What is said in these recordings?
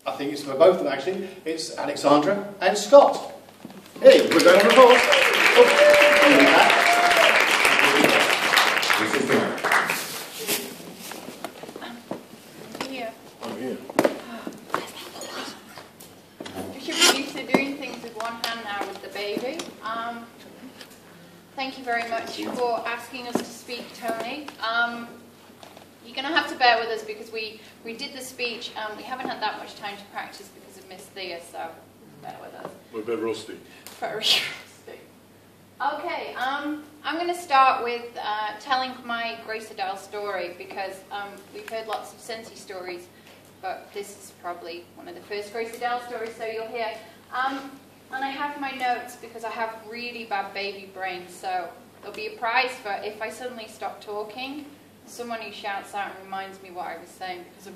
I think it's for both of them actually. It's Alexandra and Scott. Hey, we're going on applause. I'm here. I'm here. You're used to doing things with one hand now with the baby. Thank you very much for asking us to speak, Tony. You're going to have to bear with us because we did the speech. We haven't had that much time to practice because of Miss Thea, so bear with us. We're a bit rusty. Very rusty. Okay, I'm going to start with telling my Grace Adele story because we've heard lots of Scentsy stories, but this is probably one of the first Grace Adele stories, so you'll hear. And I have my notes because I have really bad baby brain, so there'll be a prize for if I suddenly stop talking, someone who shouts out and reminds me what I was saying because of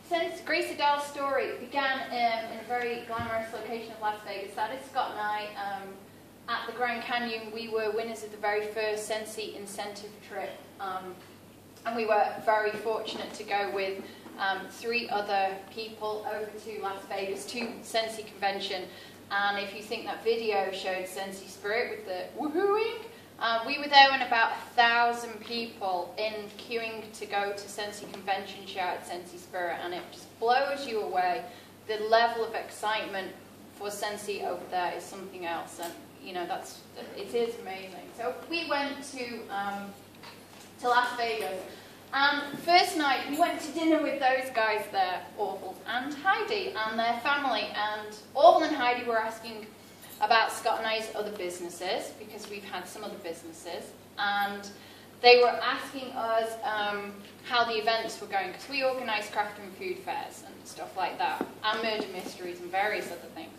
since Grace Adele's story began in a very glamorous location of Las Vegas. That is Scott and I at the Grand Canyon. We were winners of the very first Scentsy incentive trip, and we were very fortunate to go with 3 other people over to Las Vegas to Scentsy convention. And if you think that video showed Scentsy spirit with the woohooing, we were there when about 1,000 people in queuing to go to Scentsy convention show at Scentsy Spirit, and it just blows you away. The level of excitement for Scentsy over there is something else, and you know it is amazing. So we went to Las Vegas, and first night we went to dinner with those guys there, Orville and Heidi and their family, and Orville and Heidi were asking about Scott and I's other businesses, because we've had some other businesses, and they were asking us how the events were going, because we organise craft and food fairs and stuff like that, and murder mysteries and various other things.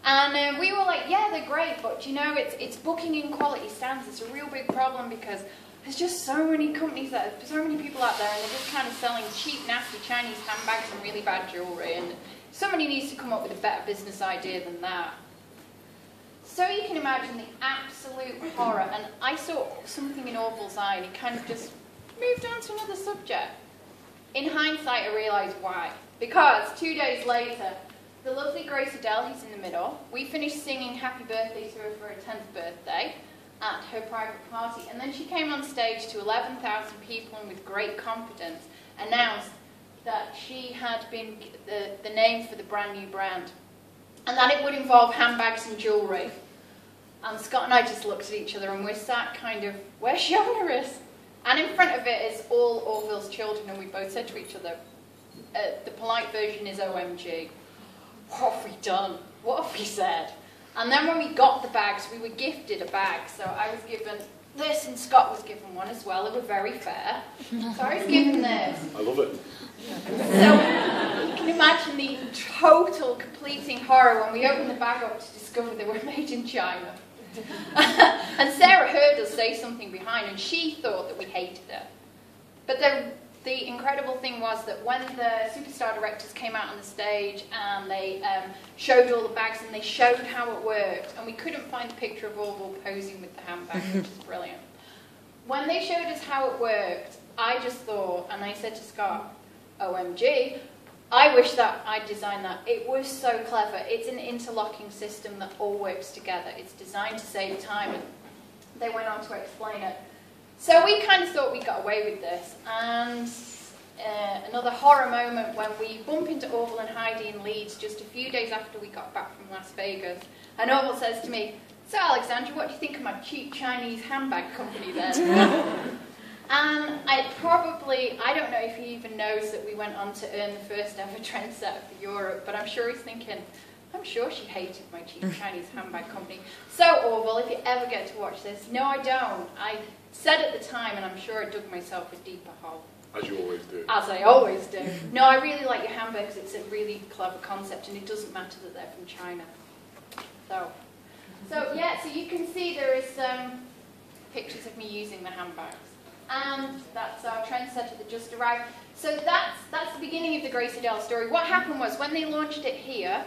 And we were like, yeah, they're great, but you know, it's booking in quality stands. It's a real big problem because there's just so many companies, so many people out there, and they're just kind of selling cheap, nasty Chinese handbags and really bad jewellery, and somebody needs to come up with a better business idea than that. So you can imagine the absolute horror, and I saw something in Orville's eye, and he kind of just moved on to another subject. In hindsight, I realised why. Because 2 days later, the lovely Grace Adele, who's in the middle, we finished singing Happy Birthday to her for her 10th birthday at her private party, and then she came on stage to 11,000 people and with great confidence announced that she had been the name for the brand new brand, and that it would involve handbags and jewellery. And Scott and I just looked at each other and we're sat kind of, where's Shona? And in front of it is all Orville's children, and we both said to each other, the polite version is OMG. What have we done? What have we said? And then when we got the bags, we were gifted a bag. So I was given this and Scott was given one as well. They were very fair. So I was given this. I love it. So you can imagine the total completing horror when we opened the bag up to discover they were made in China. And Sarah heard us say something behind, and she thought that we hated her. But the incredible thing was that when the superstar directors came out on the stage and they showed all the bags and they showed how it worked, and we couldn't find a picture of Orville posing with the handbag, which is brilliant. When they showed us how it worked, I just thought, and I said to Scott, OMG, I wish that I'd designed that. It was so clever. It's an interlocking system that all works together. It's designed to save time, and they went on to explain it. So we kind of thought we got away with this, and another horror moment when we bump into Orville and Heidi in Leeds just a few days after we got back from Las Vegas, and Orville says to me, so Alexandra, what do you think of my cheap Chinese handbag company then? And I don't know if he even knows that we went on to earn the first ever trendsetter for Europe, but I'm sure he's thinking, I'm sure she hated my cheap Chinese handbag company. So Orville, if you ever get to watch this, no I don't. I said at the time, and I'm sure I dug myself a deeper hole. As you always do. As I always do. No, I really like your handbags. It's a really clever concept, and it doesn't matter that they're from China. So yeah, so you can see there is pictures of me using the handbags. And that's our trendsetter that just arrived. So that's the beginning of the Grace Adele story. What happened was, when they launched it here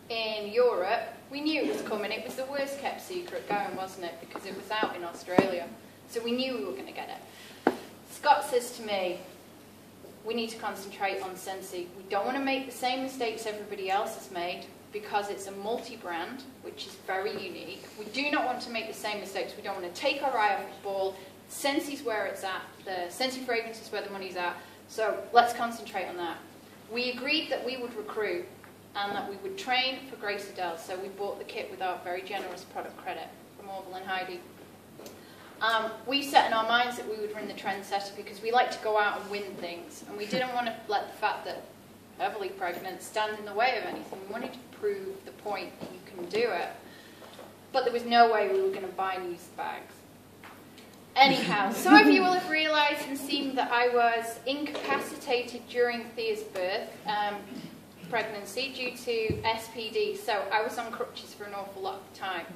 in Europe, we knew it was coming. It was the worst kept secret going, wasn't it? Because it was out in Australia. So we knew we were going to get it. Scott says to me, we need to concentrate on Scentsy. We don't want to make the same mistakes everybody else has made because it's a multi-brand, which is very unique. We do not want to make the same mistakes. We don't want to take our eye off the ball. Scentsy's where it's at. The Scentsy fragrance is where the money's at. So let's concentrate on that. We agreed that we would recruit and that we would train for Grace Adele. So we bought the kit with our very generous product credit from Orville and Heidi. We set in our minds that we would run the trendsetter because we like to go out and win things. And we didn't want to let the fact that heavily pregnant stand in the way of anything. We wanted to prove the point that you can do it. But there was no way we were going to buy and use the bags. Anyhow, some of you will have realised and seen that I was incapacitated during Thea's birth, pregnancy, due to SPD. So I was on crutches for an awful lot of time.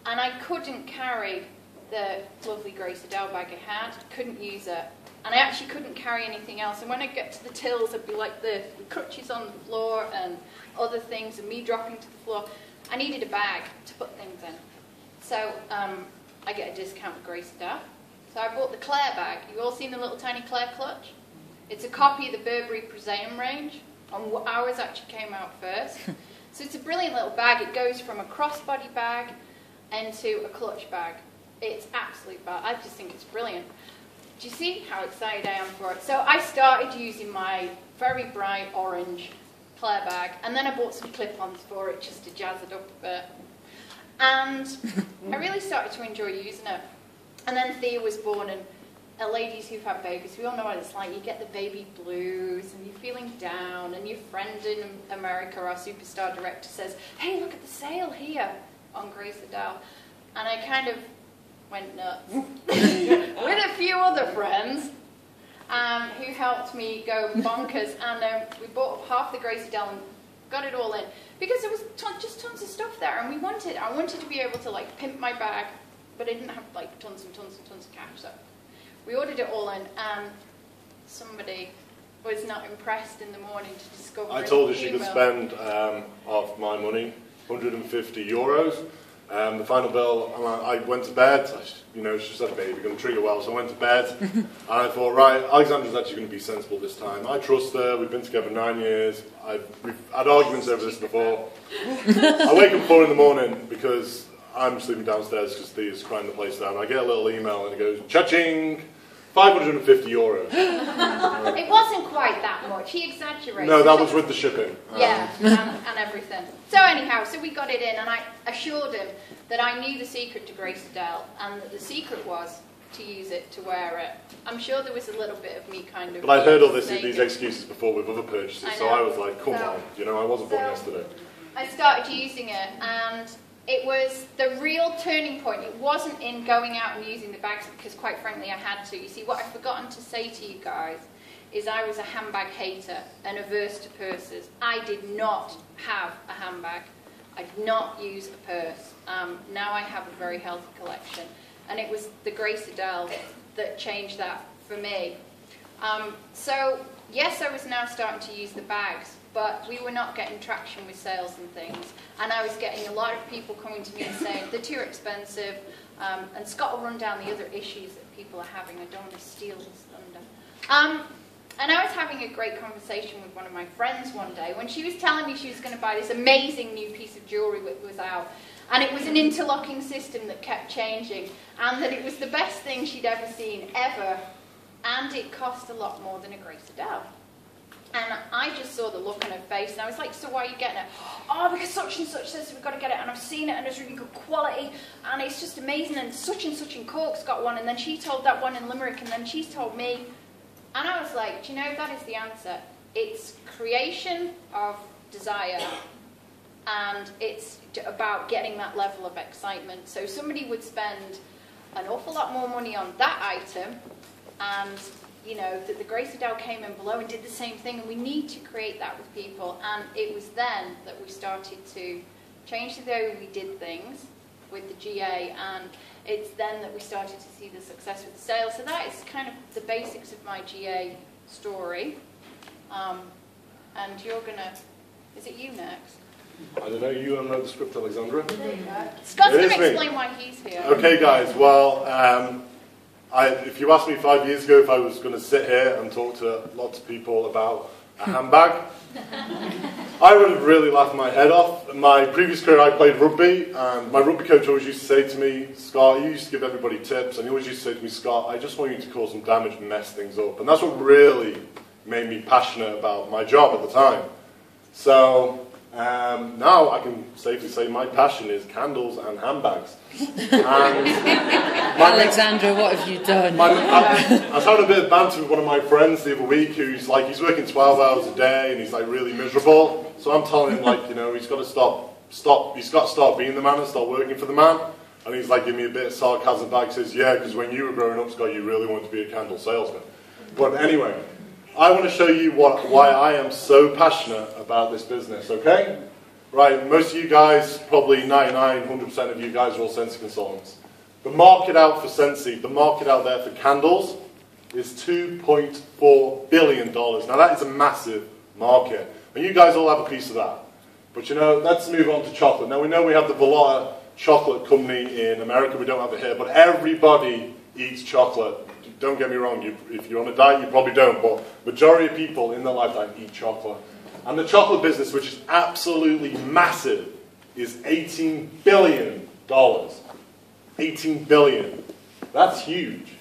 And I couldn't carry the lovely Grace Adele bag I had, couldn't use it. And I actually couldn't carry anything else. And when I get to the tills, it'd be like the crutches on the floor and other things and me dropping to the floor. I needed a bag to put things in. So I get a discount with Grace Adele. So I bought the Claire bag. You all seen the little tiny Claire clutch? It's a copy of the Burberry Prosaium range. And ours actually came out first. So it's a brilliant little bag. It goes from a crossbody bag into a clutch bag. It's absolute bad. I just think it's brilliant. Do you see how excited I am for it? So I started using my very bright orange Claire bag, and then I bought some clip-ons for it just to jazz it up a bit. And I really started to enjoy using it. And then Thea was born, and ladies who've had babies, we all know what it's like. You get the baby blues, and you're feeling down, and your friend in America, our superstar director, says, "Hey, look at the sale here on Grace Adele." And I kind of went nuts with a few other friends who helped me go bonkers, and we bought up half the Grace Adele and got it all in because there was just tons of stuff there, and I wanted to be able to like pimp my bag, but I didn't have like tons and tons and tons of cash. So we ordered it all in, and somebody was not impressed in the morning to discover. I told her she could spend half my money, €150. The final bill, I went to bed. She said, "Babe, you're going to treat her well." So I went to bed, and I thought, right, Alexandra's actually going to be sensible this time. I trust her. We've been together 9 years. We've had arguments over this before. I wake up 4 in the morning because I'm sleeping downstairs because Thea's crying the place down. I get a little email and it goes, "Cha-ching! €550. It wasn't quite that much. He exaggerated. No, that was with the shipping. Yeah, and everything. So anyhow, so we got it in, and I assured him that I knew the secret to Grace Adele, and that the secret was to use it, to wear it. I'm sure there was a little bit of me kind of... But I'd heard all these excuses before with other purchases, so I was like, come on, I wasn't born yesterday. I started using it, and it was the real turning point. It wasn't in going out and using the bags because, quite frankly, I had to. You see, what I've forgotten to say to you guys is I was a handbag hater and averse to purses. I did not have a handbag. I did not use a purse. Now I have a very healthy collection. And it was the Grace Adele that changed that for me. So, yes, I was now starting to use the bags, but we were not getting traction with sales and things. And I was getting a lot of people coming to me and saying, they're too expensive. And Scott will run down the other issues that people are having. I don't want to steal his thunder. And I was having a great conversation with one of my friends one day when she was telling me she was going to buy this amazing new piece of jewellery that was out. And it was an interlocking system that kept changing. And that it was the best thing she'd ever seen, ever. And it cost a lot more than a Grace Adele. And I just saw the look on her face, and I was like, "So why are you getting it?" "Oh, because such and such says we've got to get it, and I've seen it, and it's really good quality, and it's just amazing, and such in Cork's got one, and then she told that one in Limerick, and then she's told me." And I was like, do you know, that is the answer. It's creation of desire, and it's about getting that level of excitement. So somebody would spend an awful lot more money on that item, and that the Grace Adele came in below and did the same thing, and we need to create that with people. And it was then that we started to change the way we did things with the GA, and it's then that we started to see the success with the sales. So that is kind of the basics of my GA story. And you're gonna, is it you next? I don't know, you know the script, Alexandra? There you go. Scott's going to explain why he's here. Okay, guys, well, if you asked me 5 years ago if I was going to sit here and talk to lots of people about a handbag, I would have really laughed my head off. In my previous career, I played rugby, and my rugby coach always used to say to me, Scott, you used to give everybody tips, and he always used to say to me, Scott, I just want you to cause some damage and mess things up. And that's what really made me passionate about my job at the time. So now I can safely say my passion is candles and handbags. And Alexandra, what have you done? I was having a bit of banter with one of my friends the other week who's like, he's working 12 hours a day and he's like really miserable. So I'm telling him, like, you know, he's got to stop being the man and start working for the man. And he's like, give me a bit of sarcasm back. He says, yeah, because when you were growing up, Scott, you really wanted to be a candle salesman. But anyway, I want to show you why I am so passionate about this business, okay? Right, most of you guys, probably 99, 100% of you guys are all Scentsy consultants. The market out for Scentsy, the market out there for candles, is $2.4 billion. Now that is a massive market. And you guys all have a piece of that. But you know, let's move on to chocolate. Now we know we have the Velota chocolate company in America, we don't have it here, but everybody eats chocolate. Don't get me wrong, if you're on a diet you probably don't, but majority of people in their lifetime eat chocolate. And the chocolate business, which is absolutely massive, is $18 billion. 18 billion. That's huge.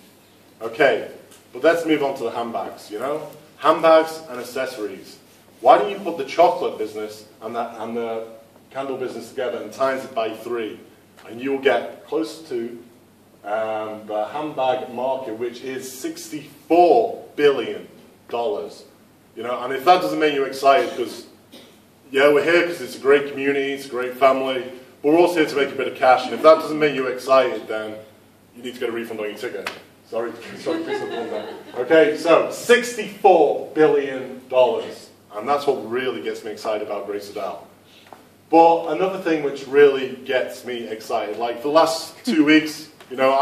Okay, but let's move on to the handbags, you know? Handbags and accessories. Why don't you put the chocolate business and the candle business together and times it by 3, and you'll get close to the handbag market, which is $64 billion. You know, and if that doesn't make you excited, because, yeah, we're here because it's a great community, it's a great family, but we're also here to make a bit of cash, and if that doesn't make you excited, then you need to get a refund on your ticket. Sorry, please don't that. Okay, so $64 billion, and that's what really gets me excited about Grace Adele. But another thing which really gets me excited, like the last 2 weeks, you know,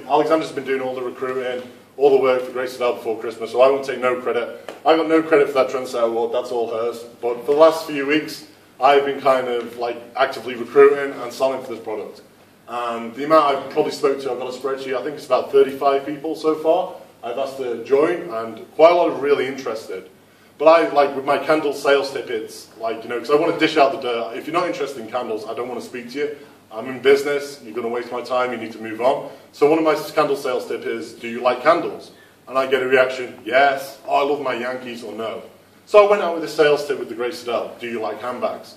Alexandra's been doing all the recruiting, all the work for Grace Adele before Christmas, so I won't take no credit. I got no credit for that Trendsetter Award, that's all hers. But for the last few weeks, I've been kind of like actively recruiting and selling for this product. And the amount I've probably spoke to, I've got a spreadsheet, I think it's about 35 people so far I've asked to join, and quite a lot of really interested. But I, like with my candle sales tip, it's like, you know, because I want to dish out the dirt. If you're not interested in candles, I don't want to speak to you. I'm in business, you're going to waste my time, you need to move on. So one of my candle sales tip is, do you like candles? And I get a reaction, yes, oh, I love my Yankees, or no. So I went out with a sales tip with the Grace Adele, do you like handbags?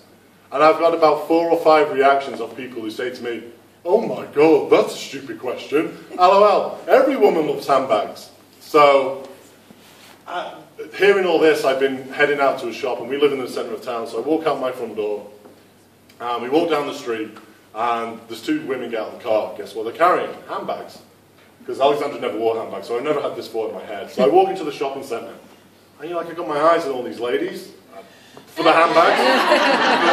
And I've got about 4 or 5 reactions of people who say to me, oh my God, that's a stupid question. LOL, every woman loves handbags. So, hearing all this, I've been heading out to a shop, and we live in the centre of town, so I walk out my front door, and we walk down the street, and there's 2 women get out of the car. Guess what they're carrying? Handbags. Because Alexandra never wore handbags, so I never had this thought in my head. So I walk into the shopping centre, and you're like, I've got my eyes on all these ladies for the handbags. For the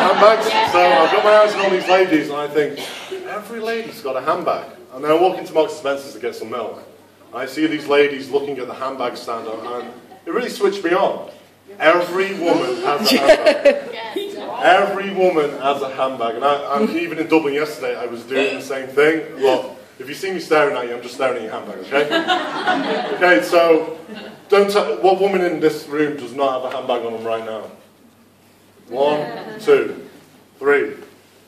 handbags. So I've got my eyes on all these ladies, and I think, every lady's got a handbag. And then I walk into Marks & Spencer's to get some milk. And I see these ladies looking at the handbag stand, and it really switched me on. Every woman has a handbag. Every woman has a handbag. And even in Dublin yesterday, I was doing the same thing. Look, if you see me staring at you, I'm just staring at your handbag, okay? Okay, so what woman in this room does not have a handbag on them right now? 1, 2, 3.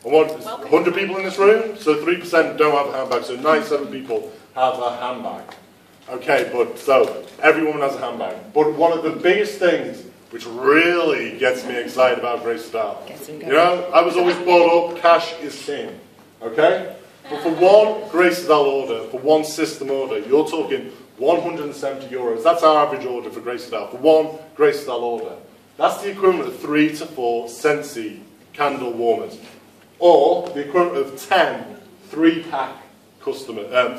And 100 people in this room, so 3% don't have a handbag, so 97 people have a handbag. Okay, but so every woman has a handbag. But one of the biggest things which really gets me excited about Grace Adele, you know, I was always brought up, cash is king, okay? But for one Grace Adele order, for one system order, you're talking €170. That's our average order for Grace Adele, for one Grace Adele order. That's the equivalent of 3 to 4 Scentsy candle warmers, or the equivalent of 10 3-pack customers, 10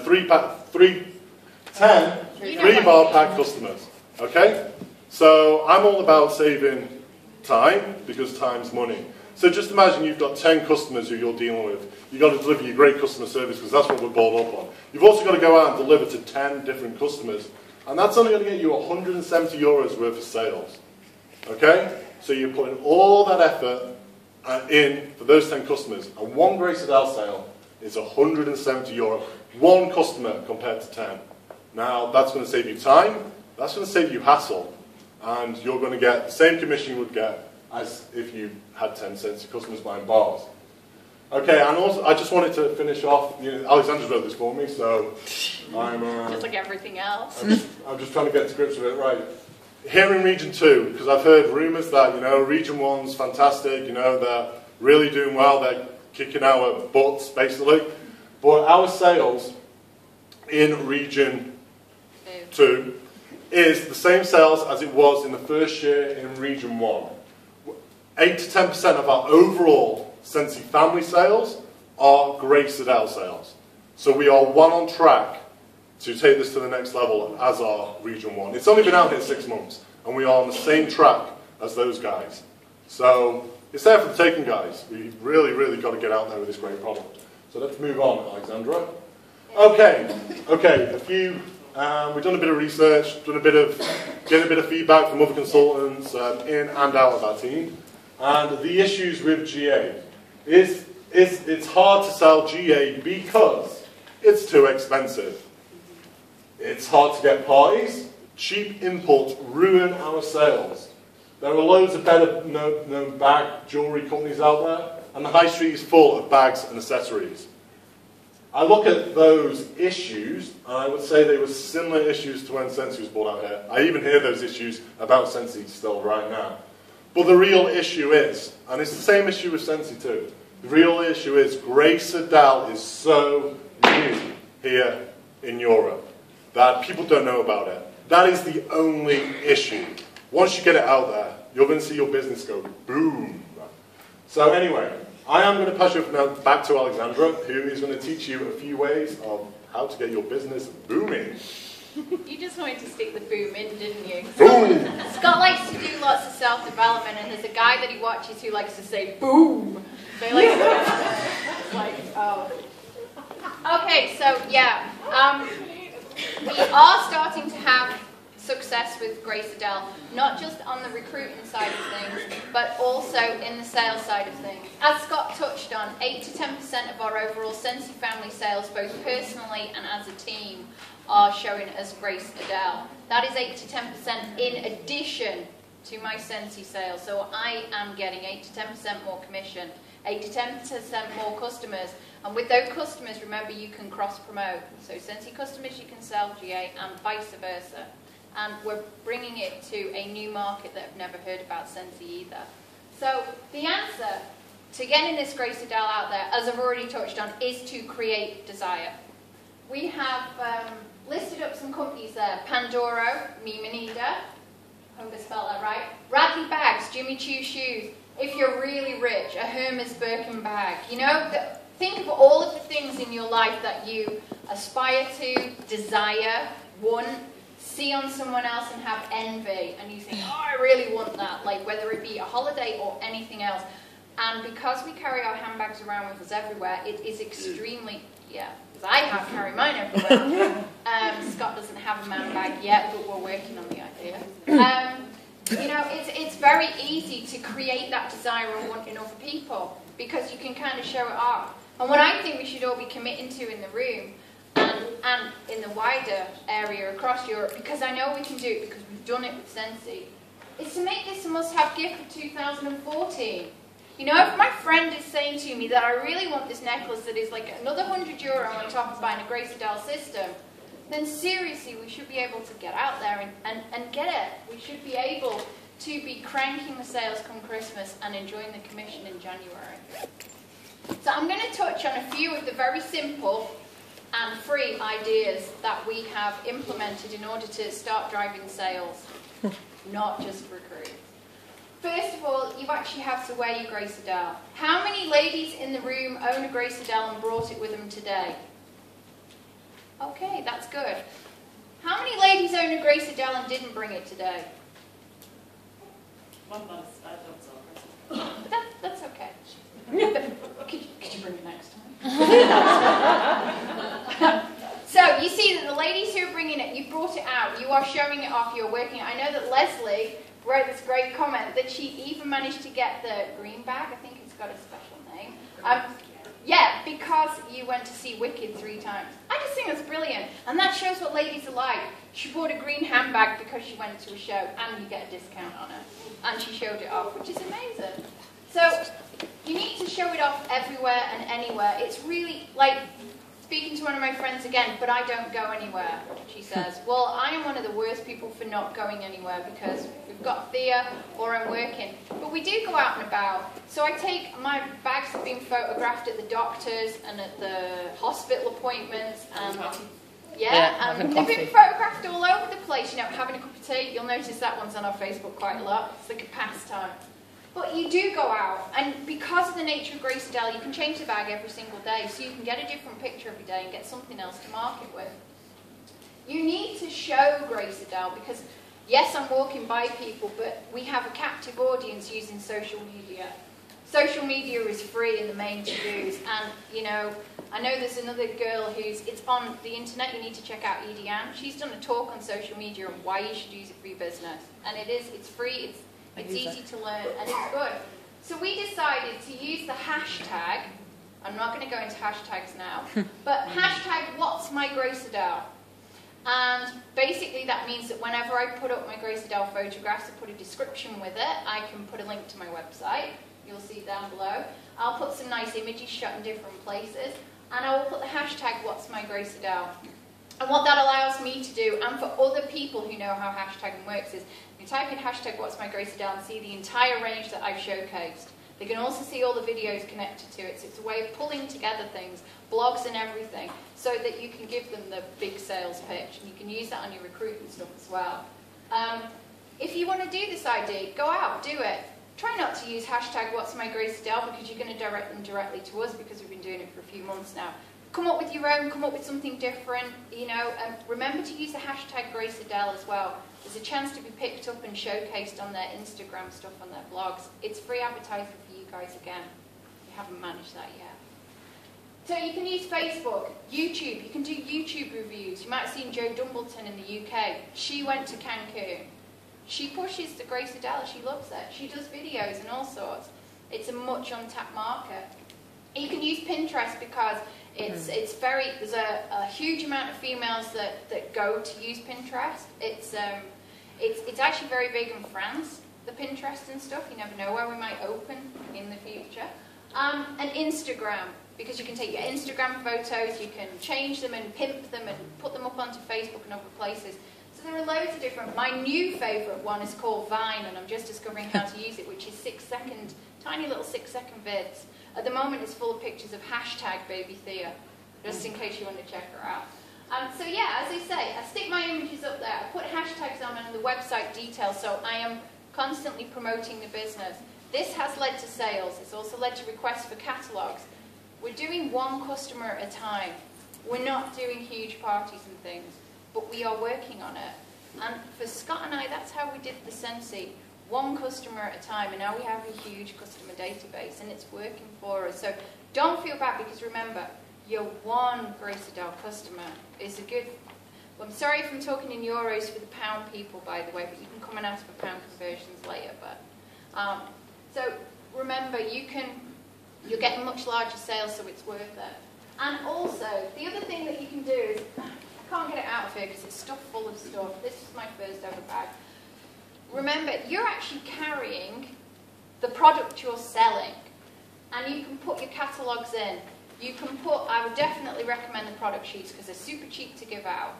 3-bar pack customers. Okay? So I'm all about saving time, because time's money. So just imagine you've got 10 customers who you're dealing with. You've got to deliver your great customer service, because that's what we're brought up on. You've also got to go out and deliver to 10 different customers. And that's only going to get you €170 worth of sales. Okay? So you're putting all that effort in for those 10 customers. And one Grace Adele sale is €170. One customer compared to 10. Now, that's going to save you time, that's going to save you hassle, and you're going to get the same commission you would get as if you had 10 Scentsy customers buying bars. Okay, and also, I just wanted to finish off, Alexandra's wrote this for me, so I'm... just like everything else. I'm just trying to get to grips with it, right. Here in Region 2, because I've heard rumours that, Region 1's fantastic, they're really doing well, they're kicking our butts, basically. But our sales in Region 2 is the same sales as it was in the first year in Region 1. 8 to 10% of our overall Scentsy family sales are Grace Adele sales. So we are well on track to take this to the next level as our Region 1. It's only been out here 6 months, and we are on the same track as those guys. So it's there for the taking, guys. We really, really got to get out there with this great product. So let's move on, Alexandra. Okay, we've done a bit of research, getting a bit of feedback from other consultants in and out of our team. And the issues with GA is it's hard to sell GA because it's too expensive. It's hard to get parties. Cheap imports ruin our sales. There are loads of better known bag jewellery companies out there, and the high street is full of bags and accessories. I look at those issues, and I would say they were similar issues to when Scentsy was brought out here. I even hear those issues about Scentsy still right now. But the real issue is, and it's the same issue with Scentsy too, the real issue is Grace Adele is so new here in Europe that people don't know about it. That is the only issue. Once you get it out there, you're going to see your business go boom. So anyway, I am going to pass you now back to Alexandra, who is going to teach you a few ways of how to get your business booming. You just wanted to stick the boom in, didn't you? Boom! Scott likes to do lots of self-development, and there's a guy that he watches who likes to say boom. So he likes to it's like, oh. Okay, so yeah, we are starting to have success with Grace Adele, not just on the recruiting side of things, but also in the sales side of things. As Scott touched on, 8 to 10% of our overall Scentsy family sales, both personally and as a team, are showing as Grace Adele. That is 8 to 10% in addition to my Scentsy sales. So I am getting 8 to 10% more commission, 8 to 10% more customers. And with those customers, remember, you can cross-promote. So Scentsy customers, you can sell GA and vice versa. And we're bringing it to a new market that have never heard about Scentsy either. So the answer to getting this Grace Adele out there, as I've already touched on, is to create desire. We have listed up some companies there. Pandoro, Mimanida, hope I spelled that right. Radley Bags, Jimmy Choo Shoes. If you're really rich, a Hermes Birkin bag. Think of all of the things in your life that you aspire to, desire, want, see on someone else and have envy, and you think, oh, I really want that, like whether it be a holiday or anything else. And because we carry our handbags around with us everywhere, it is extremely, because I have carried mine everywhere. Scott doesn't have a man bag yet, but we're working on the idea. It's very easy to create that desire and want in other people, because you can kind of show it off. And what I think we should all be committing to in the room, and in the wider area across Europe, because I know we can do it because we've done it with Scentsy, is to make this a must-have gift for 2014. If my friend is saying to me that I really want this necklace that is like another €100 on top of buying a Grace Adele system, then seriously, we should be able to get out there and get it. We should be able to be cranking the sales come Christmas and enjoying the commission in January. So I'm going to touch on a few of the very simple and free ideas that we have implemented in order to start driving sales, not just recruit. First of all, you actually have to wear your Grace Adele. How many ladies in the room own a Grace Adele and brought it with them today? Okay, that's good. How many ladies own a Grace Adele and didn't bring it today? One month, I don't know. That's okay. Could you bring it next time? So you see that the ladies who are bringing it, you brought it out, you are showing it off, you're working it. I know that Leslie wrote this great comment that she even managed to get the green bag. I think it's got a special name. Yeah, because you went to see Wicked 3 times. I just think that's brilliant. And that shows what ladies are like. She bought a green handbag because she went to a show, and you get a discount on it. And she showed it off, which is amazing. So, you need to show it off everywhere and anywhere. It's really, like, speaking to one of my friends again, but I don't go anywhere, she says. Well, I am one of the worst people for not going anywhere because we've got Thea or I'm working. But we do go out and about. So I take, my bags have been photographed at the doctors and at the hospital appointments. And and they've been photographed all over the place. You know, having a cup of tea, you'll notice that one's on our Facebook quite a lot. It's like a pastime. But you do go out, and because of the nature of Grace Adele, you can change the bag every single day, so you can get a different picture every day and get something else to market with. You need to show Grace Adele, because yes, I'm walking by people, but we have a captive audience using social media. Social media is free in the main to-dos, and you know, I know there's another girl it's on the internet, you need to check out Edie Ann. She's done a talk on social media and why you should use it for your business. And it's free, it's easy to learn, and it's good. So we decided to use the hashtag, I'm not going to go into hashtags now, but hashtag what's my Grace Adele. And basically that means that whenever I put up my Grace Adele photographs, I put a description with it, I can put a link to my website, you'll see down below. I'll put some nice images shot in different places, and I will put the hashtag what's my Grace Adele. And what that allows me to do, and for other people who know how hashtagging works, is you type in hashtag what's my Grace Adele and see the entire range that I've showcased. They can also see all the videos connected to it, so it's a way of pulling together things, blogs and everything, so that you can give them the big sales pitch, and you can use that on your recruitment stuff as well. If you want to do this ID, go out, do it. Try not to use hashtag what's my Grace Adele, because you're going to direct them directly to us, because we've been doing it for a few months now. Come up with your own, come up with something different, you know, and remember to use the hashtag Grace Adele as well. There's a chance to be picked up and showcased on their Instagram stuff, on their blogs. It's free advertising for you guys again. You haven't managed that yet. So you can use Facebook, YouTube, you can do YouTube reviews. You might have seen Jo Dumbleton in the UK. She went to Cancun. She pushes the Grace Adele, she loves it. She does videos and all sorts. It's a much untapped market. You can use Pinterest because there's a huge amount of females that go to use Pinterest. It's actually very big in France, the Pinterest and stuff. You never know where we might open in the future. And Instagram, because you can take your Instagram photos, you can change them and pimp them and put them up onto Facebook and other places. So there are loads of different. My new favourite one is called Vine, and I'm just discovering how to use it, which is 6-second, tiny little 6-second vids. At the moment, it's full of pictures of hashtag Baby Thea, just in case you want to check her out. So yeah, as I say, I stick my images up there. I put hashtags on the website details, so I am constantly promoting the business. This has led to sales. It's also led to requests for catalogues. We're doing one customer at a time. We're not doing huge parties and things, but we are working on it. And for Scott and I, that's how we did the Scentsy. One customer at a time, and now we have a huge customer database, and it's working for us. So don't feel bad, because remember, your one Grace Adele customer is a good... Well, I'm sorry if I'm talking in euros for the pound people, by the way, but you can come and ask for pound conversions later. But so remember, you're getting much larger sales, so it's worth it. And also, the other thing that you can do is, I can't get it out of here because it's stuffed full of stuff. This is my first ever bag. Remember, you're actually carrying the product you're selling, and you can put your catalogues in. You can put, I would definitely recommend the product sheets because they're super cheap to give out.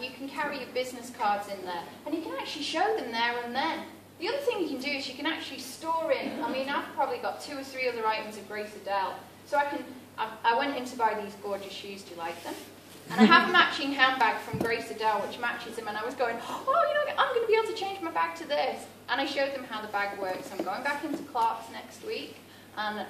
You can carry your business cards in there, and you can actually show them there and then. The other thing you can do is you can actually store in, I mean, I've probably got 2 or 3 other items of Grace Adele. So I went in to buy these gorgeous shoes. Do you like them? And I have a matching handbag from Grace Adele, which matches them, and I was going, oh, you know, I'm going to be able to change my bag to this. And I showed them how the bag works. I'm going back into Clark's next week, and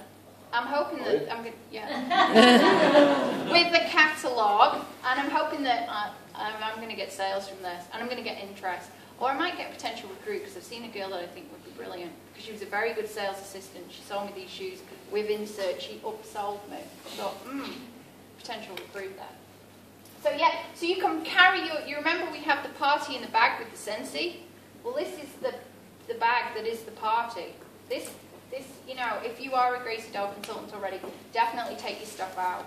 I'm hoping that I'm going to, with the catalogue, and I'm hoping that I'm going to get sales from this, and I'm going to get interest. Or I might get a potential recruit, because I've seen a girl that I think would be brilliant, because she was a very good sales assistant. She sold me these shoes with insert. She upsold me. I thought, potential recruit there. So yeah, so you can carry you remember we have the party in the bag with the Scentsy? Well, this is the bag that is the party. This This, you know, if you are a Grace Adele consultant already, definitely take your stuff out.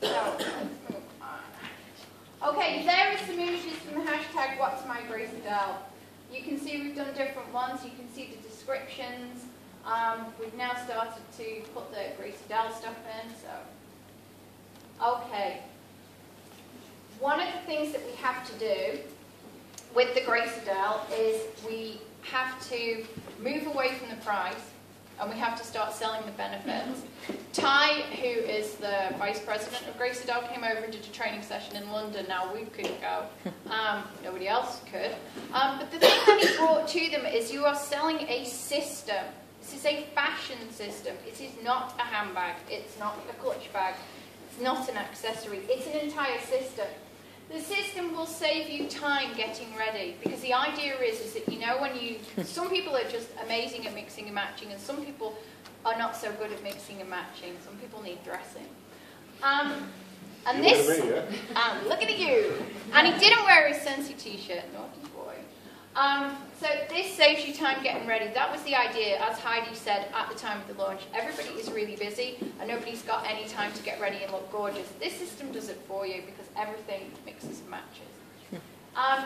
So, let's move on. Okay, there are some images from the hashtag What's My Grace Adele. You can see we've done different ones. You can see the descriptions. We've now started to put the Grace Adele stuff in. So, okay. One of the things that we have to do with the Grace Adele is we have to move away from the price and we have to start selling the benefits. Ty, who is the vice president of Grace Adele, came over and did a training session in London. Now, we couldn't go. Nobody else could. But the thing that he brought to them is you are selling a system. This is a fashion system. It is not a handbag. It's not a clutch bag. It's not an accessory. It's an entire system. The system will save you time getting ready, because the idea is that, you know, when you, some people are just amazing at mixing and matching, and some people are not so good at mixing and matching. Some people need dressing. And this, look at me, yeah? Look at you. And he didn't wear his Scentsy t-shirt, naughty boy. So this saves you time getting ready. That was the idea, as Heidi said at the time of the launch. Everybody is really busy and nobody's got any time to get ready and look gorgeous. This system does it for you because everything mixes and matches.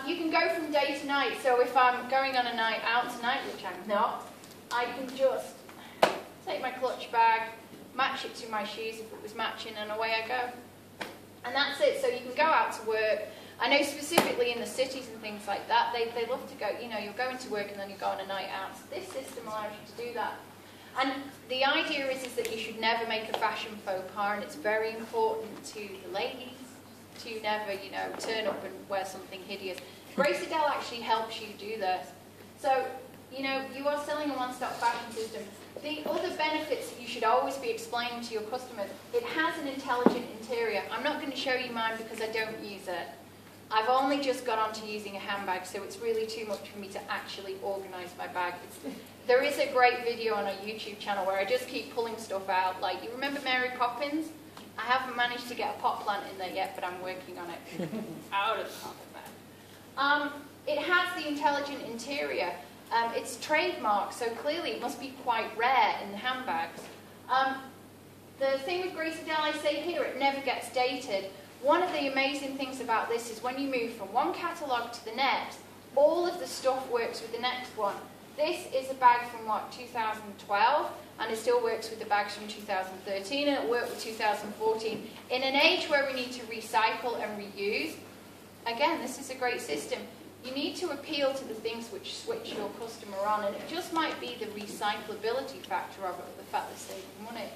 You can go from day to night. So if I'm going on a night out tonight, which I'm not, I can just take my clutch bag, match it to my shoes if it was matching, and away I go. And that's it. So you can go out to work. I know specifically in the cities and things like that, they love to go, you know, you're going to work and then you go on a night out. So this system allows you to do that. And the idea is that you should never make a fashion faux pas, and it's very important to the ladies to never, you know, turn up and wear something hideous. Grace Adele actually helps you do this. So, you know, you are selling a one-stop fashion system. The other benefits that you should always be explaining to your customers, it has an intelligent interior. I'm not going to show you mine because I don't use it. I've only just got onto using a handbag, so it's really too much for me to actually organise my bag. There is a great video on our YouTube channel where I just keep pulling stuff out. Like, you remember Mary Poppins? I haven't managed to get a pot plant in there yet, but I'm working on it. Out of the carpet bag. It has the intelligent interior. It's trademarked, so clearly it must be quite rare in the handbags. The thing with Grace Adele, I say here, it never gets dated. One of the amazing things about this is when you move from one catalogue to the next, all of the stuff works with the next one. This is a bag from, 2012, and it still works with the bags from 2013, and it worked with 2014. In an age where we need to recycle and reuse, again, this is a great system. You need to appeal to the things which switch your customer on, and it just might be the recyclability factor of it, the fact they're saving money.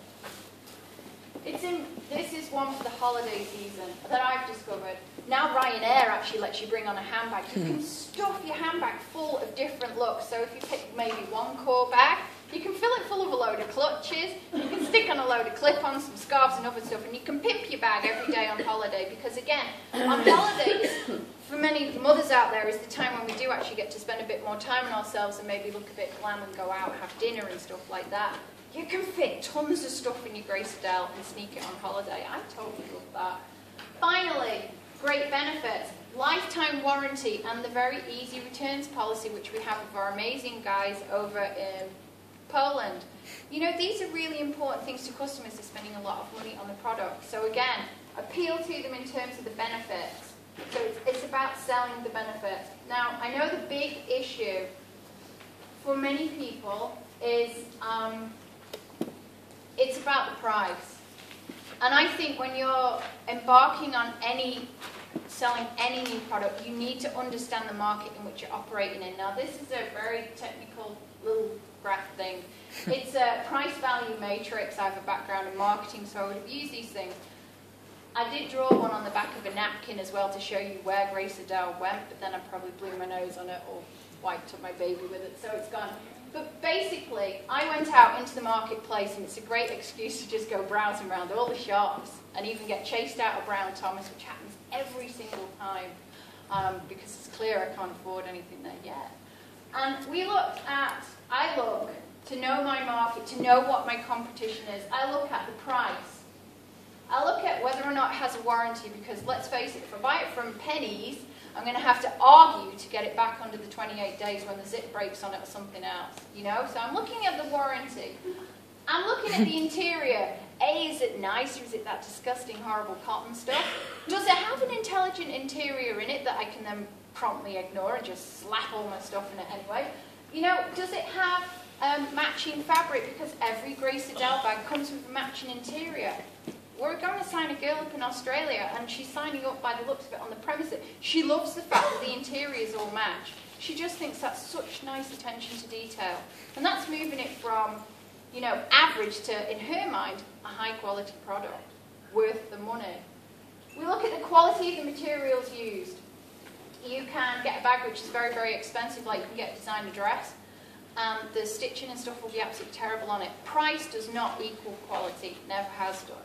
This is one for the holiday season that I've discovered. Now Ryanair actually lets you bring on a handbag. You can stuff your handbag full of different looks. So if you pick maybe one core bag, you can fill it full of a load of clutches, you can stick on a load of clip-ons, some scarves and other stuff, and you can pimp your bag every day on holiday. Because again, on holidays, for many of the mothers out there, is the time when we do actually get to spend a bit more time on ourselves and maybe look a bit glam and go out and have dinner and stuff like that. You can fit tons of stuff in your Grace Adele and sneak it on holiday. I totally love that. Finally, great benefits. Lifetime warranty and the very easy returns policy which we have with our amazing guys over in Poland. You know, these are really important things to customers who are spending a lot of money on the product. So again, appeal to them in terms of the benefits. So it's about selling the benefits. Now, I know the big issue for many people is it's about the price. And I think when you're embarking on selling any new product, you need to understand the market in which you're operating in. Now, this is a very technical little graph thing. It's a price value matrix. I have a background in marketing, so I would have used these things. I did draw one on the back of a napkin as well to show you where Grace Adele went, but then I probably blew my nose on it or wiped up my baby with it, so it's gone. But basically, I went out into the marketplace, and it's a great excuse to just go browsing around all the shops and even get chased out of Brown Thomas, which happens every single time because it's clear I can't afford anything there yet. And I look to know my market, to know what my competition is. I look at the price. I look at whether or not it has a warranty, because let's face it, if I buy it from Pennies, I'm going to have to argue to get it back under the 28 days when the zip breaks on it or something else, you know? So I'm looking at the warranty. I'm looking at the interior. A, is it nice or is it that disgusting, horrible cotton stuff? Does it have an intelligent interior in it that I can then promptly ignore and just slap all my stuff in it anyway? You know, does it have matching fabric? Because every Grace Adele bag comes with a matching interior. We're going to sign a girl up in Australia, and she's signing up by the looks of it on the premise that she loves the fact that the interiors all match. She just thinks that's such nice attention to detail. And that's moving it from, you know, average to, in her mind, a high quality product, worth the money. We look at the quality of the materials used. You can get a bag which is very, very expensive, like you can get a designer dress. The stitching and stuff will be absolutely terrible on it. Price does not equal quality, never has done.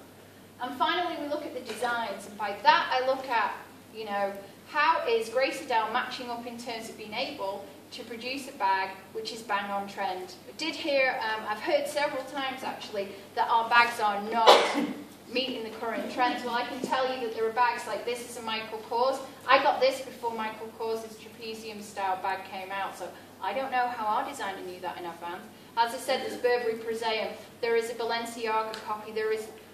And finally, we look at the designs, and by that I look at, you know, how is Grace Adele matching up in terms of being able to produce a bag which is bang on trend. I did hear, I've heard several times actually, that our bags are not meeting the current trends. Well, I can tell you that there are bags like this is a Michael Kors. I got this before Michael Kors' trapezium style bag came out, so I don't know how our designer knew that in advance. As I said, there's Burberry Prosaium, there is a Balenciaga copy,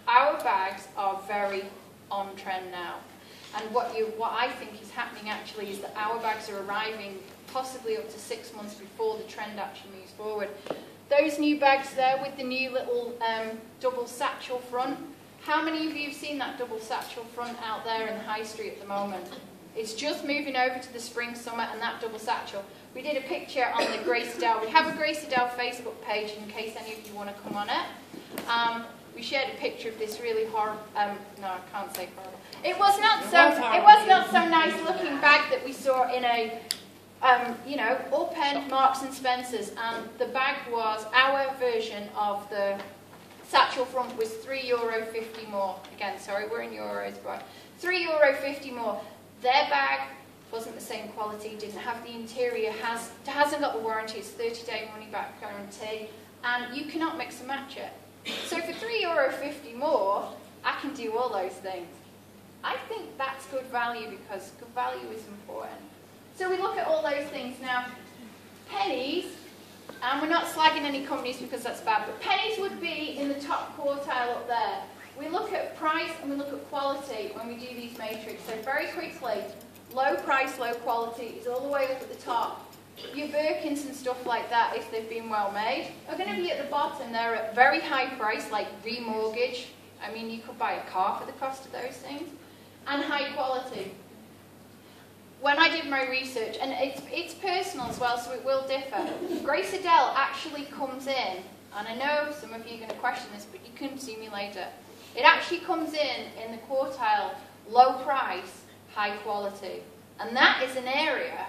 our bags are very on trend now. And what I think is happening actually is that our bags are arriving possibly up to 6 months before the trend actually moves forward. Those new bags there with the new little double satchel front, how many of you have seen that double satchel front out there in the high street at the moment? It's just moving over to the spring, summer, and that double satchel. We did a picture on the Grace Adele. We have a Grace Adele Facebook page in case any of you want to come on it. We shared a picture of this really horrible, no, I can't say horrible. It was not so nice looking bag that we saw in a, you know, all-pen Marks and Spencer's, and the bag was, our version of the satchel front was €3.50 more. Again, sorry, we're in euros, but €3.50 more. Their bag wasn't the same quality, didn't have the interior, hasn't got the warranty, it's 30-day money-back guarantee, and you cannot mix and match it. So for €3.50 more, I can do all those things. I think that's good value because good value is important. So we look at all those things. Now, pennies, and we're not slagging any companies because that's bad, but pennies would be in the top quartile up there. We look at price and we look at quality when we do these matrix. So very quickly, low price, low quality is all the way up at the top. Your Birkins and stuff like that, if they've been well made, are going to be at the bottom. They're at very high price, like remortgage. I mean, you could buy a car for the cost of those things. And high quality. When I did my research, and it's personal as well, so it will differ. Grace Adele actually comes in, and I know some of you are going to question this, but you can see me later. It actually comes in the quartile, low price, high quality. And that is an area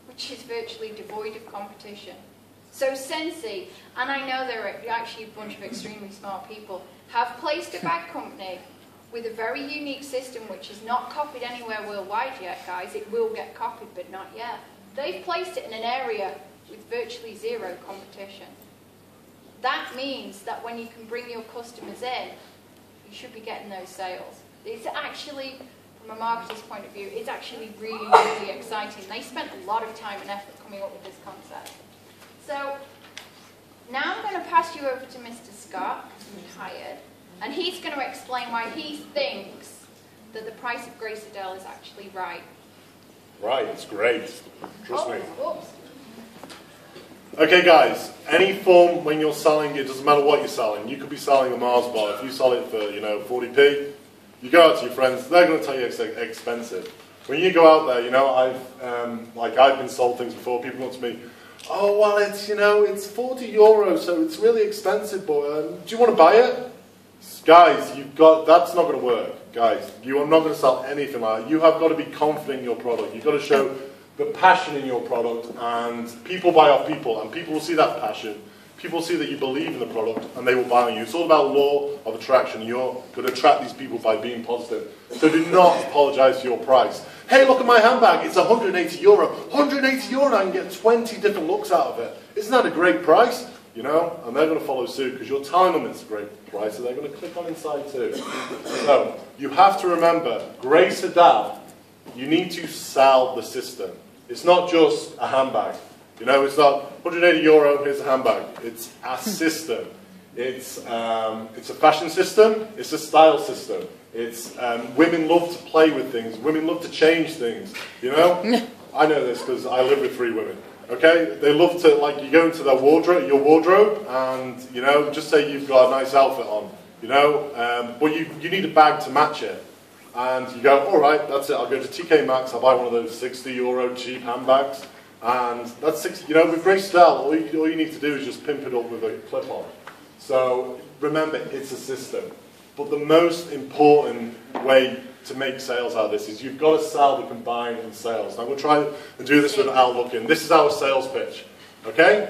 which is virtually devoid of competition. So Scentsy, and I know there are actually a bunch of extremely smart people, have placed a bag company with a very unique system which is not copied anywhere worldwide yet, guys. It will get copied, but not yet. They've placed it in an area with virtually zero competition. That means that when you can bring your customers in, you should be getting those sales. It's actually, from a marketer's point of view, it's actually really, really exciting. They spent a lot of time and effort coming up with this concept. So, now I'm going to pass you over to Mr. Scott, because he's hired, and he's going to explain why he thinks that the price of Grace Adele is actually right. Right, it's great. Trust me. Oops. Okay guys, any form when you're selling, it doesn't matter what you're selling. You could be selling a Mars bar. If you sell it for, 40p, you go out to your friends, they're going to tell you it's expensive. When you go out there, I've been sold things before, people come to me, oh well, it's €40, so it's really expensive, but do you want to buy it? Guys, that's not going to work. Guys, you are not going to sell anything like that. You have got to be confident in your product. You've got to show the passion in your product, and people buy off people, and people will see that passion. People see that you believe in the product, and they will buy on you. It's all about law of attraction. You're going to attract these people by being positive. So do not apologize for your price. Hey, look at my handbag. It's €180. €180, and I can get 20 different looks out of it. Isn't that a great price? And they're going to follow suit because you're telling them it's a great price, so they're going to click on inside too. So you have to remember, Grace Adele you need to sell the system. It's not just a handbag. You know, it's not €180, here's a handbag. It's a system. It's a fashion system. It's a style system. It's women love to play with things. Women love to change things. You know, I know this because I live with 3 women. Okay, they love to, like, you go into their wardrobe, your wardrobe, and you know, just say you've got a nice outfit on. You know, but you need a bag to match it. And you go, all right, that's it. I'll go to TK Maxx. I'll buy one of those €60 cheap handbags, and that's 60. You know, with Grace Adele, all you need to do is just pimp it up with a clip-on. So remember, it's a system. But the most important way to make sales out of this is you've got to sell the combined sales. Now we'll try and do this without looking. This is our sales pitch. Okay?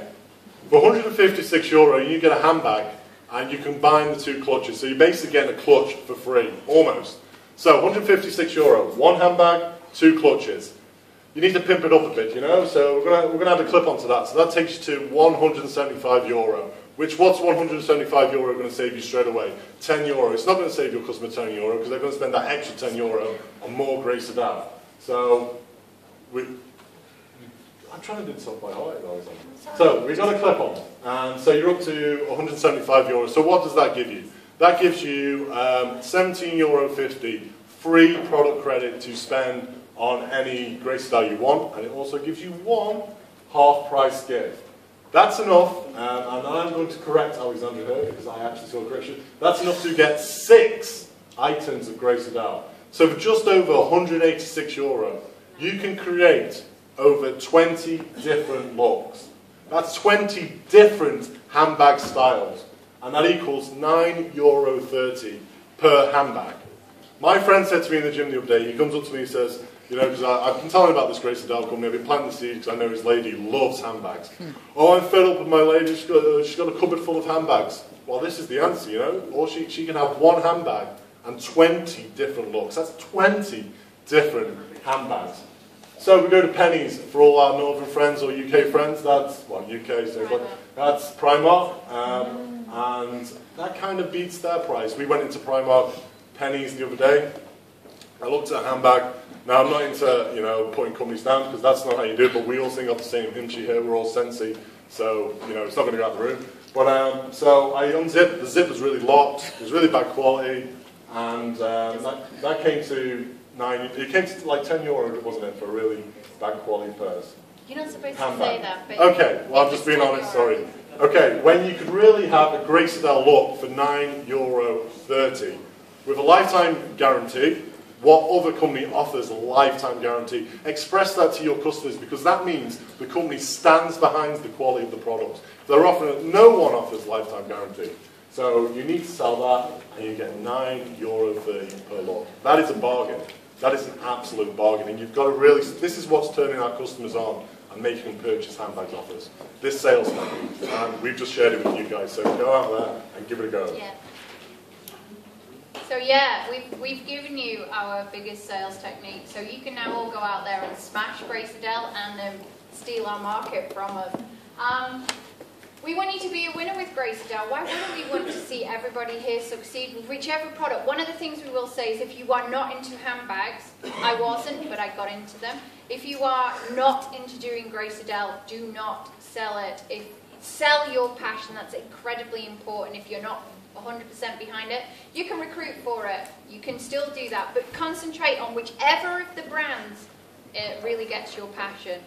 For €156, you get a handbag, and you combine the 2 clutches. So you're basically getting a clutch for free, almost. So €156, 1 handbag, 2 clutches. You need to pimp it up a bit, you know. So we're gonna add a clip onto that. So that takes you to €175. Which what's €175 going to save you straight away? €10. It's not going to save your customer €10 because they're going to spend that extra €10 on more Grace Adele. So I'm trying to do this off by heart, guys. So we've got a clip on, and so you're up to €175. So what does that give you? That gives you €17.50 free product credit to spend on any Grace Adele you want, and it also gives you 1 half-price gift. That's enough, and I'm going to correct Alexandra here because I actually saw a correction. That's enough to get 6 items of Grace Adele. So for just over €186, you can create over 20 different looks. That's 20 different handbag styles, and that equals €9.30 per handbag. My friend said to me in the gym the other day, he comes up to me and says, you know, because I've been telling about this Grace Adele company, I've been planting the seeds because I know his lady loves handbags. Oh, I'm fed up with my lady, she's got a cupboard full of handbags. Well, this is the answer, you know. Or she can have 1 handbag and 20 different looks. That's 20 different handbags. So we go to Pennies for all our Northern friends or UK friends. That's, well, UK, so that's Primark. And that kind of beats their price. We went into Primark Pennies the other day. I looked at a handbag. Now, I'm not into, you know, putting companies down because that's not how you do it, but we all sing off the same hymn sheet here. We're all Scentsy, so, you know, it's not going to go out the room. But, so I unzipped. The zip was really locked. It was really bad quality. And that came to it came to like €10, wasn't it, for a really bad quality purse. You're not supposed handbag. to say that, but... Okay, well, I'm just being honest, sorry. Okay, when you could really have a Grace Adele look for €9.30 with a lifetime guarantee. What other company offers a lifetime guarantee? Express that to your customers because that means the company stands behind the quality of the product. They're offering it. No one offers lifetime guarantee. So you need to sell that and you get €9.30 per lot. That is a bargain. That is an absolute bargain. And you've got to really, this is what's turning our customers on and making them purchase handbag offers. This sales technique. And we've just shared it with you guys. So go out there and give it a go. Yeah. So yeah, we've given you our biggest sales technique, so you can now all go out there and smash Grace Adele and steal our market from us. We want you to be a winner with Grace Adele. Why wouldn't we want to see everybody here succeed with whichever product? One of the things we will say is if you are not into handbags, I wasn't, but I got into them. If you are not into doing Grace Adele, do not sell it. Sell your passion, that's incredibly important. If you're not 100% behind it, you can recruit for it, you can still do that, but concentrate on whichever of the brands it really gets your passion.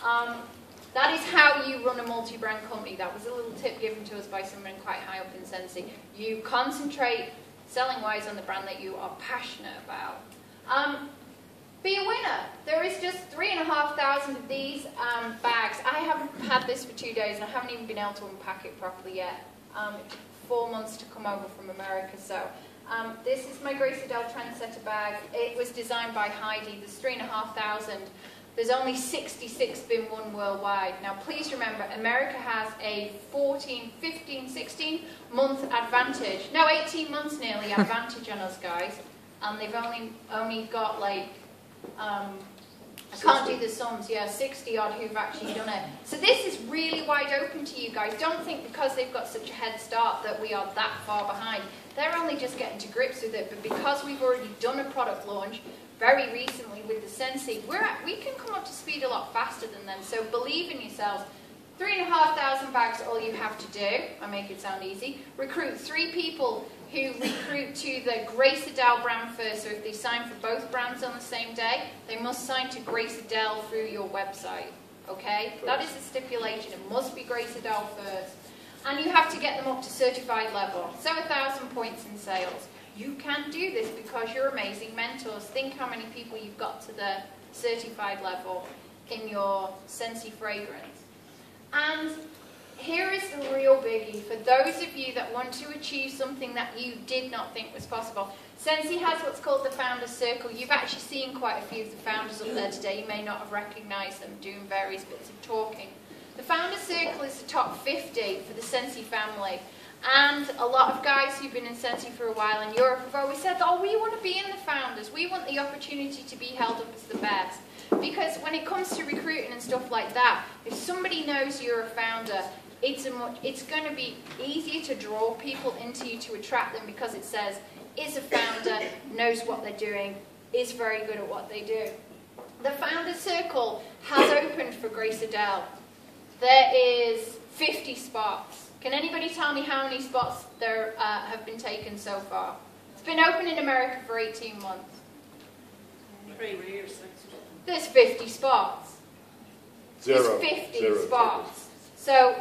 That is how you run a multi-brand company. That was a little tip given to us by someone quite high up in Scentsy. You concentrate selling wise on the brand that you are passionate about. Be a winner. There is just 3,500 of these bags. I haven't had this for 2 days and I haven't even been able to unpack it properly yet. It took 4 months to come over from America, so this is my Grace Adele Trendsetter bag. It was designed by Heidi. There's 3,500. There's only 66 been won worldwide. Now please remember, America has a 14, 15, 16 month advantage. No, 18 months nearly advantage on us guys. And they've only got like I can't do the sums, yeah, 60 odd who've actually done it. So this is really wide open to you guys. Don't think because they've got such a head start that we are that far behind. They're only just getting to grips with it, but because we've already done a product launch very recently with the Scentsy, we can come up to speed a lot faster than them. So believe in yourselves. 3,500 bags, all you have to do, I make it sound easy, recruit 3 people who recruit to the Grace Adele brand first. So if they sign for both brands on the same day, they must sign to Grace Adele through your website. Okay? That is a stipulation. It must be Grace Adele first. And you have to get them up to certified level. So 1,000 points in sales. You can do this because you're amazing mentors. Think how many people you've got to the certified level in your Scentsy fragrance. And here is the real biggie for those of you that want to achieve something that you did not think was possible. Scentsy has what's called the Founders Circle. You've actually seen quite a few of the founders up there today. You may not have recognised them doing various bits of talking. The Founders Circle is the top 50 for the Scentsy family. And a lot of guys who've been in Scentsy for a while in Europe have always said, oh, we want to be in the founders. We want the opportunity to be held up as the best. Because when it comes to recruiting and stuff like that, if somebody knows you're a founder, it's going to be easier to draw people into you, to attract them, because it says, is a founder, knows what they're doing, is very good at what they do. The Founders Circle has opened for Grace Adele. There is 50 spots. Can anybody tell me how many spots there have been taken so far? It's been open in America for 18 months. There's 50 spots. Zero. There's 50 spots. So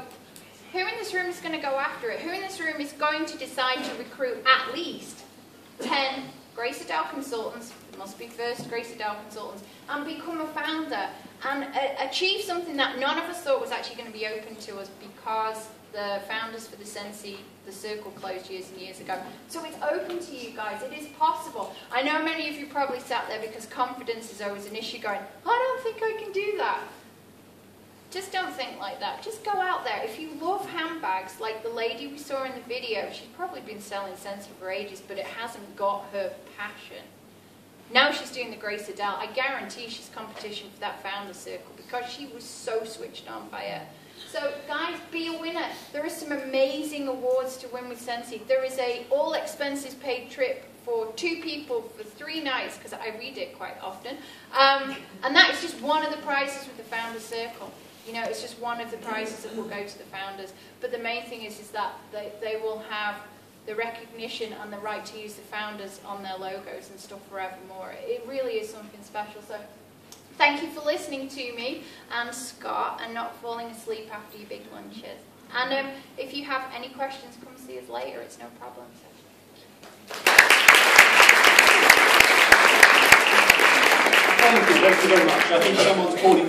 who in this room is going to go after it? Who in this room is going to decide to recruit at least 10 Grace Adele consultants, must be first Grace Adele consultants, and become a founder and achieve something that none of us thought was actually going to be open to us, because the founders for the Scentsy, the circle, closed years and years ago. So it's open to you guys. It is possible. I know many of you probably sat there because confidence is always an issue, going, I don't think I can do that. Just don't think like that. Just go out there. If you love handbags, like the lady we saw in the video, she's probably been selling Scentsy for ages, but it hasn't got her passion. Now she's doing the Grace Adele. I guarantee she's competition for that Founders Circle because she was so switched on by it. So guys, be a winner. There are some amazing awards to win with Scentsy. There is a all expenses paid trip for 2 people for 3 nights, because I read it quite often. And that is just one of the prizes with the Founders Circle. You know, it's just one of the prizes that will go to the founders. But the main thing is that they will have the recognition and the right to use the founders on their logos and stuff forevermore. It really is something special. So thank you for listening to me and Scott, and not falling asleep after your big lunches. And if you have any questions, come see us later. It's no problem. Thank you very much. I think someone's calling.